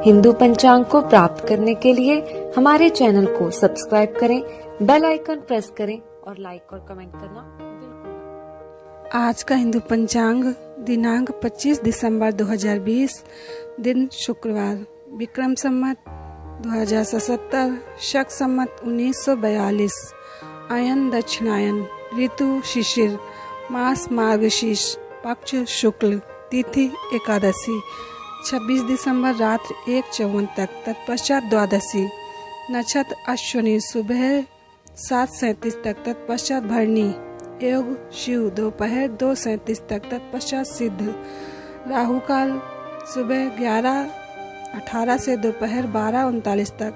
हिंदू पंचांग को प्राप्त करने के लिए हमारे चैनल को सब्सक्राइब करें, बेल आइकन प्रेस करें और लाइक और कमेंट करना बिल्कुल। आज का हिंदू पंचांग दिनांक 25 दिसंबर 2020, दिन शुक्रवार, विक्रम संवत 2077, शक संवत 1942, आयन दक्षिणायन, ऋतु शिशिर, मास मार्गशीर्ष, पक्ष शुक्ल, तिथि एकादशी, 26 दिसंबर रात्रि 1:54 तक, तत्पश्चात द्वादशी, नक्षत्र अश्विनी, सुबह 7:37 तक, तत्पश्चात भरणी, योग शिव, दोपहर 2:37 तक, तत्पश्चात सिद्ध, राहु काल सुबह 11:18 से दोपहर 12:39 तक,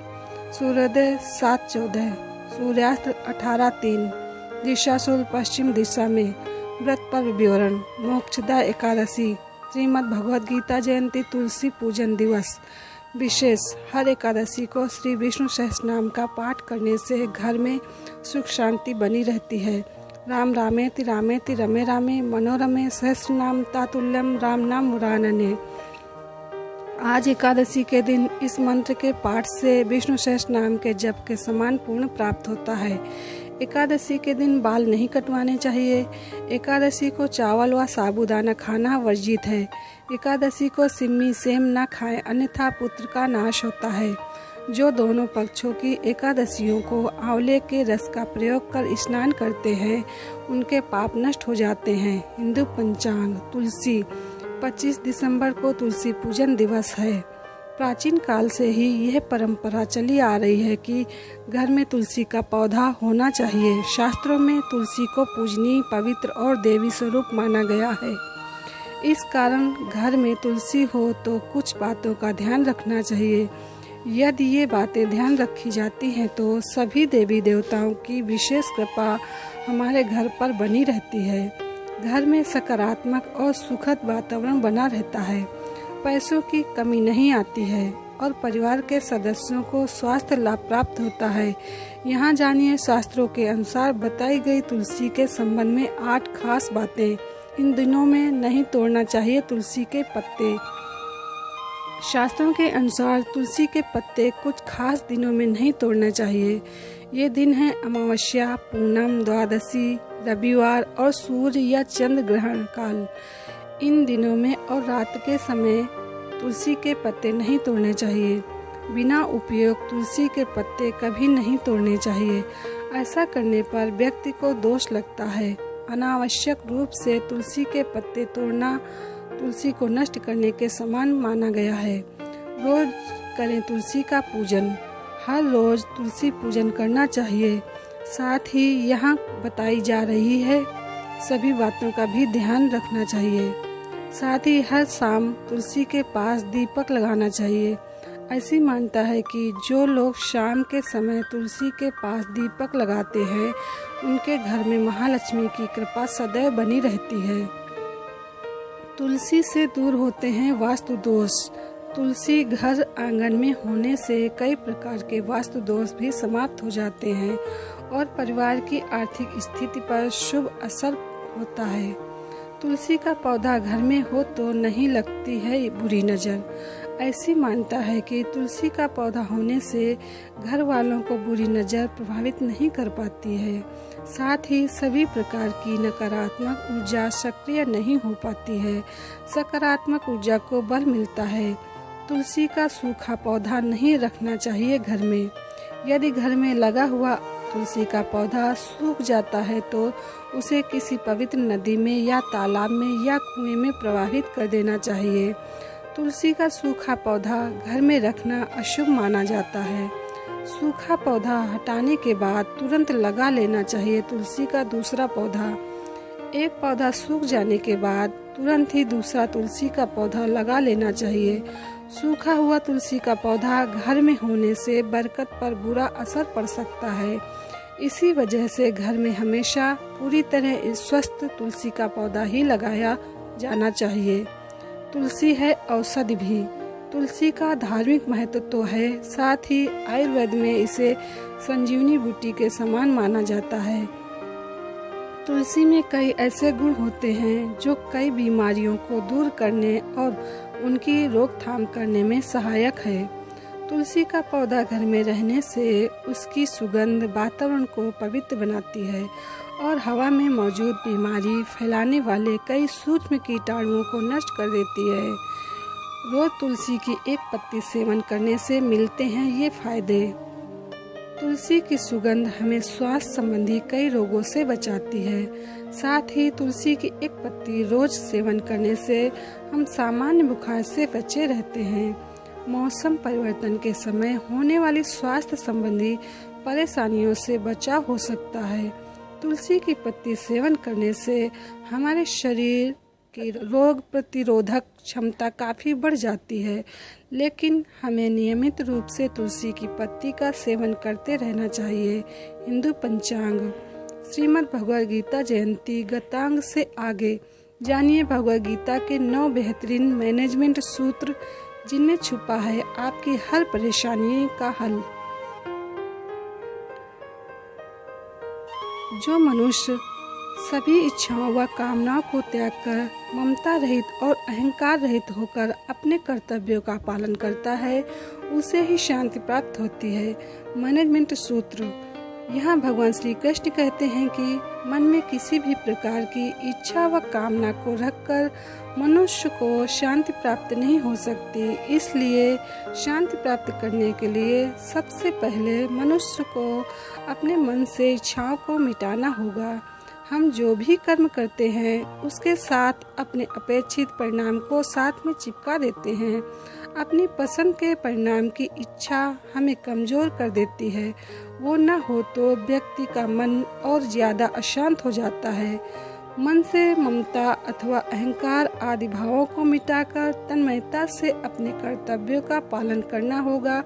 सूर्योदय 7:14, सूर्यास्त 18:03, दिशाशूल पश्चिम दिशा में। व्रत पर्व विवरण। मोक्षदा एकादशी, श्रीमद् भगवद गीता जयंती, तुलसी पूजन दिवस। विशेष, हर एकादशी को श्री विष्णु सहस्रनाम का पाठ करने से घर में सुख शांति बनी रहती है। राम रामेति रामेति रमे रामे मनोरमे सहस्रनाम तातुल्यम राम नाम मुरानने। आज एकादशी के दिन इस मंत्र के पाठ से विष्णु सहस्रनाम के जप के समान पुण्य प्राप्त होता है। एकादशी के दिन बाल नहीं कटवाने चाहिए। एकादशी को चावल व साबूदाना खाना वर्जित है। एकादशी को सिम्मी सेम न खाएं, अन्यथा पुत्र का नाश होता है। जो दोनों पक्षों की एकादशियों को आंवले के रस का प्रयोग कर स्नान करते हैं, उनके पाप नष्ट हो जाते हैं। हिंदू पंचांग। तुलसी, 25 दिसंबर को तुलसी पूजन दिवस है। प्राचीन काल से ही यह परंपरा चली आ रही है कि घर में तुलसी का पौधा होना चाहिए। शास्त्रों में तुलसी को पूजनीय, पवित्र और देवी स्वरूप माना गया है। इस कारण घर में तुलसी हो तो कुछ बातों का ध्यान रखना चाहिए। यदि ये बातें ध्यान रखी जाती हैं तो सभी देवी देवताओं की विशेष कृपा हमारे घर पर बनी रहती है। घर में सकारात्मक और सुखद वातावरण बना रहता है। पैसों की कमी नहीं आती है और परिवार के सदस्यों को स्वास्थ्य लाभ प्राप्त होता है। यहाँ जानिए शास्त्रों के अनुसार बताई गई तुलसी के संबंध में 8 खास बातें। इन दिनों में नहीं तोड़ना चाहिए तुलसी के पत्ते। शास्त्रों के अनुसार तुलसी के पत्ते कुछ खास दिनों में नहीं तोड़ना चाहिए। ये दिन है अमावस्या, पूनम, द्वादशी, रविवार और सूर्य या चंद्र ग्रहण काल। इन दिनों में और रात के समय तुलसी के पत्ते नहीं तोड़ने चाहिए। बिना उपयोग तुलसी के पत्ते कभी नहीं तोड़ने चाहिए। ऐसा करने पर व्यक्ति को दोष लगता है। अनावश्यक रूप से तुलसी के पत्ते तोड़ना तुलसी को नष्ट करने के समान माना गया है। रोज करें तुलसी का पूजन। हर रोज तुलसी पूजन करना चाहिए। साथ ही यहाँ बताई जा रही है सभी बातों का भी ध्यान रखना चाहिए। साथ ही हर शाम तुलसी के पास दीपक लगाना चाहिए। ऐसी मान्यता है कि जो लोग शाम के समय तुलसी के पास दीपक लगाते हैं, उनके घर में महालक्ष्मी की कृपा सदैव बनी रहती है। तुलसी से दूर होते हैं वास्तु दोष। तुलसी घर आंगन में होने से कई प्रकार के वास्तु दोष भी समाप्त हो जाते हैं और परिवार की आर्थिक स्थिति पर शुभ असर होता है। तुलसी का पौधा घर में हो तो नहीं लगती है बुरी नज़र। ऐसी मान्यता है कि तुलसी का पौधा होने से घर वालों को बुरी नज़र प्रभावित नहीं कर पाती है। साथ ही सभी प्रकार की नकारात्मक ऊर्जा सक्रिय नहीं हो पाती है। सकारात्मक ऊर्जा को बल मिलता है। तुलसी का सूखा पौधा नहीं रखना चाहिए घर में। यदि घर में लगा हुआ तुलसी का पौधा सूख जाता है तो उसे किसी पवित्र नदी में या तालाब में या कुएं में प्रवाहित कर देना चाहिए। तुलसी का सूखा पौधा घर में रखना अशुभ माना जाता है। सूखा पौधा हटाने के बाद तुरंत लगा लेना चाहिए तुलसी का दूसरा पौधा। एक पौधा सूख जाने के बाद तुरंत ही दूसरा तुलसी का पौधा लगा लेना चाहिए। सूखा हुआ तुलसी का पौधा घर में होने से बरकत पर बुरा असर पड़ सकता है। इसी वजह से घर में हमेशा पूरी तरह स्वस्थ तुलसी का पौधा ही लगाया जाना चाहिए। तुलसी है औषधि भी। तुलसी का धार्मिक महत्व तो है, साथ ही आयुर्वेद में इसे संजीवनी बूटी के समान माना जाता है। तुलसी में कई ऐसे गुण होते हैं जो कई बीमारियों को दूर करने और उनकी रोकथाम करने में सहायक है। तुलसी का पौधा घर में रहने से उसकी सुगंध वातावरण को पवित्र बनाती है और हवा में मौजूद बीमारी फैलाने वाले कई सूक्ष्म कीटाणुओं को नष्ट कर देती है। रोज तुलसी की एक पत्ती सेवन करने से मिलते हैं ये फायदे। तुलसी की सुगंध हमें स्वास्थ्य संबंधी कई रोगों से बचाती है। साथ ही तुलसी की एक पत्ती रोज सेवन करने से हम सामान्य बुखार से बचे रहते हैं। मौसम परिवर्तन के समय होने वाली स्वास्थ्य संबंधी परेशानियों से बचाव हो सकता है। तुलसी की पत्ती सेवन करने से हमारे शरीर की रोग प्रतिरोधक क्षमता काफी बढ़ जाती है, लेकिन हमें नियमित रूप से तुलसी की पत्ती का सेवन करते रहना चाहिए। हिंदू पंचांग, श्रीमद् भगवद गीता जयंती गतांग से आगे जानिए भगवद गीता के 9 बेहतरीन मैनेजमेंट सूत्र, जिनमें छुपा है आपकी हर परेशानी का हल। जो मनुष्य सभी इच्छाओं व कामनाओं को त्याग कर ममता रहित और अहंकार रहित होकर अपने कर्तव्यों का पालन करता है, उसे ही शांति प्राप्त होती है। मैनेजमेंट सूत्र, यहाँ भगवान श्री कृष्ण कहते हैं कि मन में किसी भी प्रकार की इच्छा व कामना को रखकर मनुष्य को शांति प्राप्त नहीं हो सकती। इसलिए शांति प्राप्त करने के लिए सबसे पहले मनुष्य को अपने मन से इच्छाओं को मिटाना होगा। हम जो भी कर्म करते हैं उसके साथ अपने अपेक्षित परिणाम को साथ में चिपका देते हैं। अपनी पसंद के परिणाम की इच्छा हमें कमजोर कर देती है। वो न हो तो व्यक्ति का मन और ज्यादा अशांत हो जाता है। मन से ममता अथवा अहंकार आदि भावों को मिटाकर तन्मयता से अपने कर्तव्यों का पालन करना होगा,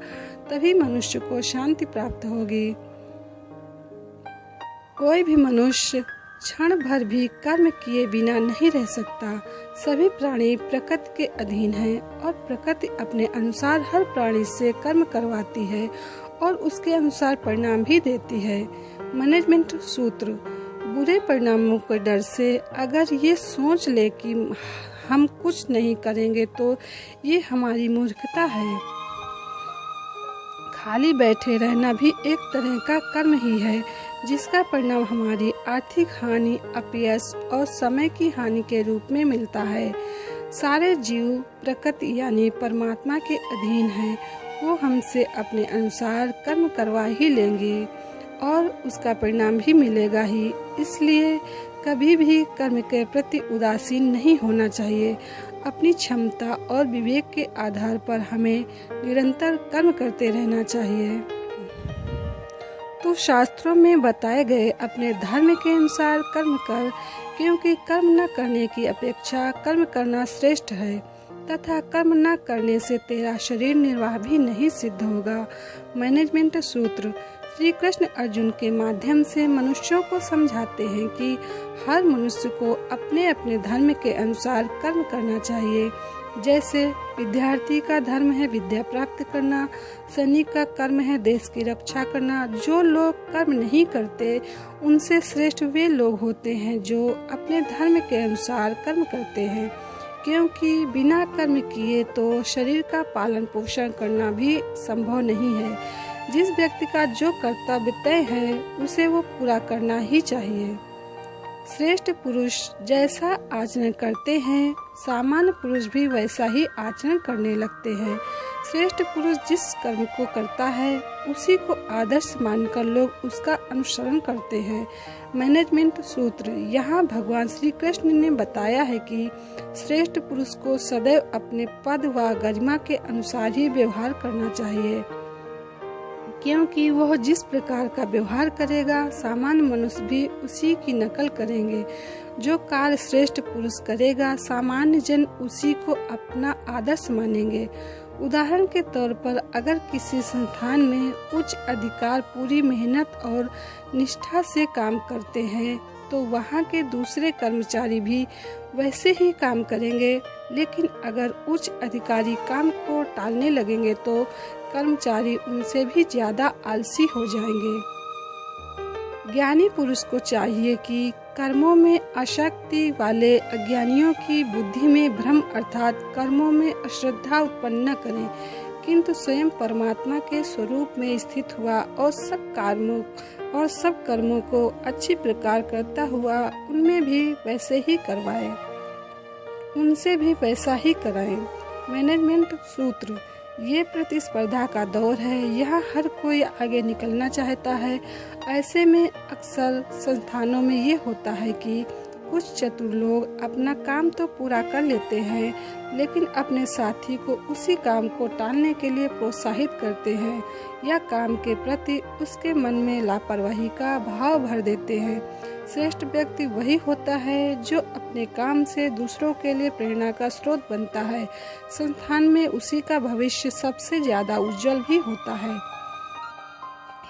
तभी मनुष्य को शांति प्राप्त होगी। कोई भी मनुष्य क्षण भर भी कर्म किए बिना नहीं रह सकता। सभी प्राणी प्रकृति के अधीन हैं और प्रकृति अपने अनुसार हर प्राणी से कर्म करवाती है और उसके अनुसार परिणाम भी देती है। मैनेजमेंट सूत्र, बुरे परिणामों के डर से अगर ये सोच ले कि हम कुछ नहीं करेंगे तो ये हमारी मूर्खता है। खाली बैठे रहना भी एक तरह का कर्म ही है, जिसका परिणाम हमारी आर्थिक हानि, अपयश और समय की हानि के रूप में मिलता है। सारे जीव प्रकृति यानी परमात्मा के अधीन हैं। वो हमसे अपने अनुसार कर्म करवा ही लेंगे और उसका परिणाम भी मिलेगा ही। इसलिए कभी भी कर्म के प्रति उदासीन नहीं होना चाहिए। अपनी क्षमता और विवेक के आधार पर हमें निरंतर कर्म करते रहना चाहिए। तो शास्त्रों में बताए गए अपने धर्म के अनुसार कर्म कर, क्योंकि कर्म न करने की अपेक्षा कर्म करना श्रेष्ठ है तथा कर्म न करने से तेरा शरीर निर्वाह भी नहीं सिद्ध होगा। मैनेजमेंट सूत्र, श्री कृष्ण अर्जुन के माध्यम से मनुष्यों को समझाते हैं कि हर मनुष्य को अपने अपने धर्म के अनुसार कर्म करना चाहिए। जैसे विद्यार्थी का धर्म है विद्या प्राप्त करना, सैनिक का कर्म है देश की रक्षा करना। जो लोग कर्म नहीं करते उनसे श्रेष्ठ वे लोग होते हैं जो अपने धर्म के अनुसार कर्म करते हैं, क्योंकि बिना कर्म किए तो शरीर का पालन पोषण करना भी संभव नहीं है। जिस व्यक्ति का जो कर्तव्य तय है उसे वो पूरा करना ही चाहिए। श्रेष्ठ पुरुष जैसा आचरण करते हैं, सामान्य पुरुष भी वैसा ही आचरण करने लगते हैं। श्रेष्ठ पुरुष जिस कर्म को करता है उसी को आदर्श मानकर लोग उसका अनुसरण करते हैं। मैनेजमेंट सूत्र, यहाँ भगवान श्री कृष्ण ने बताया है कि श्रेष्ठ पुरुष को सदैव अपने पद व गरिमा के अनुसार ही व्यवहार करना चाहिए, क्योंकि वह जिस प्रकार का व्यवहार करेगा सामान्य मनुष्य भी उसी की नकल करेंगे। जो कार्य श्रेष्ठ पुरुष करेगा सामान्य जन उसी को अपना आदर्श मानेंगे। उदाहरण के तौर पर अगर किसी संस्थान में उच्च अधिकार पूरी मेहनत और निष्ठा से काम करते हैं तो वहाँ के दूसरे कर्मचारी भी वैसे ही काम करेंगे, लेकिन अगर उच्च अधिकारी काम को टालने लगेंगे तो कर्मचारी उनसे भी ज्यादा आलसी हो जाएंगे। ज्ञानी पुरुष को चाहिए कि कर्मों में आसक्ति वाले अज्ञानियों की बुद्धि में भ्रम अर्थात कर्मों में अश्रद्धा उत्पन्न न करें, किंतु स्वयं परमात्मा के स्वरूप में स्थित हुआ और सब कर्मों को अच्छी प्रकार करता हुआ उनमें भी वैसे ही करवाए, उनसे भी वैसा ही कराएं। मैनेजमेंट सूत्र। ये प्रतिस्पर्धा का दौर है, यहाँ हर कोई आगे निकलना चाहता है। ऐसे में अक्सर संस्थानों में ये होता है कि कुछ चतुर लोग अपना काम तो पूरा कर लेते हैं, लेकिन अपने साथी को उसी काम को टालने के लिए प्रोत्साहित करते हैं या काम के प्रति उसके मन में लापरवाही का भाव भर देते हैं। श्रेष्ठ व्यक्ति वही होता है जो अपने काम से दूसरों के लिए प्रेरणा का स्रोत बनता है। संस्थान में उसी का भविष्य सबसे ज्यादा उज्जवल भी होता है।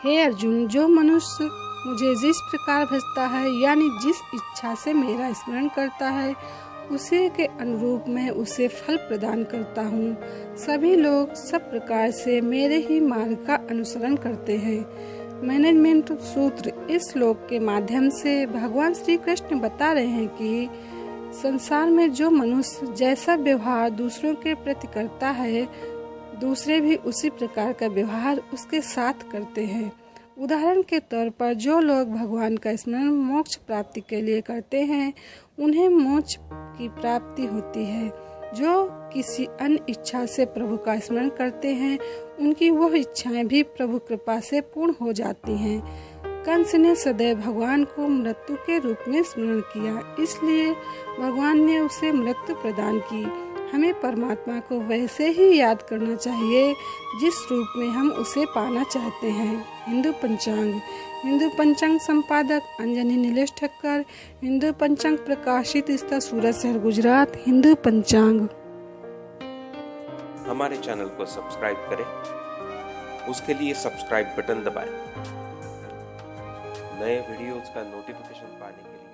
हे अर्जुन, जो मनुष्य मुझे जिस प्रकार भजता है यानी जिस इच्छा से मेरा स्मरण करता है, उसी के अनुरूप मैं उसे फल प्रदान करता हूँ। सभी लोग सब प्रकार से मेरे ही मार्ग का अनुसरण करते हैं। मैनेजमेंट सूत्र। इस श्लोक के माध्यम से भगवान श्री कृष्ण बता रहे हैं कि संसार में जो मनुष्य जैसा व्यवहार दूसरों के प्रति करता है, दूसरे भी उसी प्रकार का व्यवहार उसके साथ करते हैं। उदाहरण के तौर पर जो लोग भगवान का स्मरण मोक्ष प्राप्ति के लिए करते हैं, उन्हें मोक्ष की प्राप्ति होती है। जो किसी अन्य इच्छा से प्रभु का स्मरण करते हैं, उनकी वह इच्छाएं भी प्रभु कृपा से पूर्ण हो जाती हैं। कंस ने सदैव भगवान को मृत्यु के रूप में स्मरण किया, इसलिए भगवान ने उसे मृत्यु प्रदान की। हमें परमात्मा को वैसे ही याद करना चाहिए जिस रूप में हम उसे पाना चाहते हैं। हिंदू पंचांग संपादक अंजनी नीलेश ठक्कर। हिंदू पंचांग प्रकाशित स्थित सूरत शहर गुजरात। हिंदू पंचांग। हमारे चैनल को सब्सक्राइब करें, उसके लिए सब्सक्राइब बटन दबाएं। नए वीडियोस का नोटिफिकेशन पाने के लिए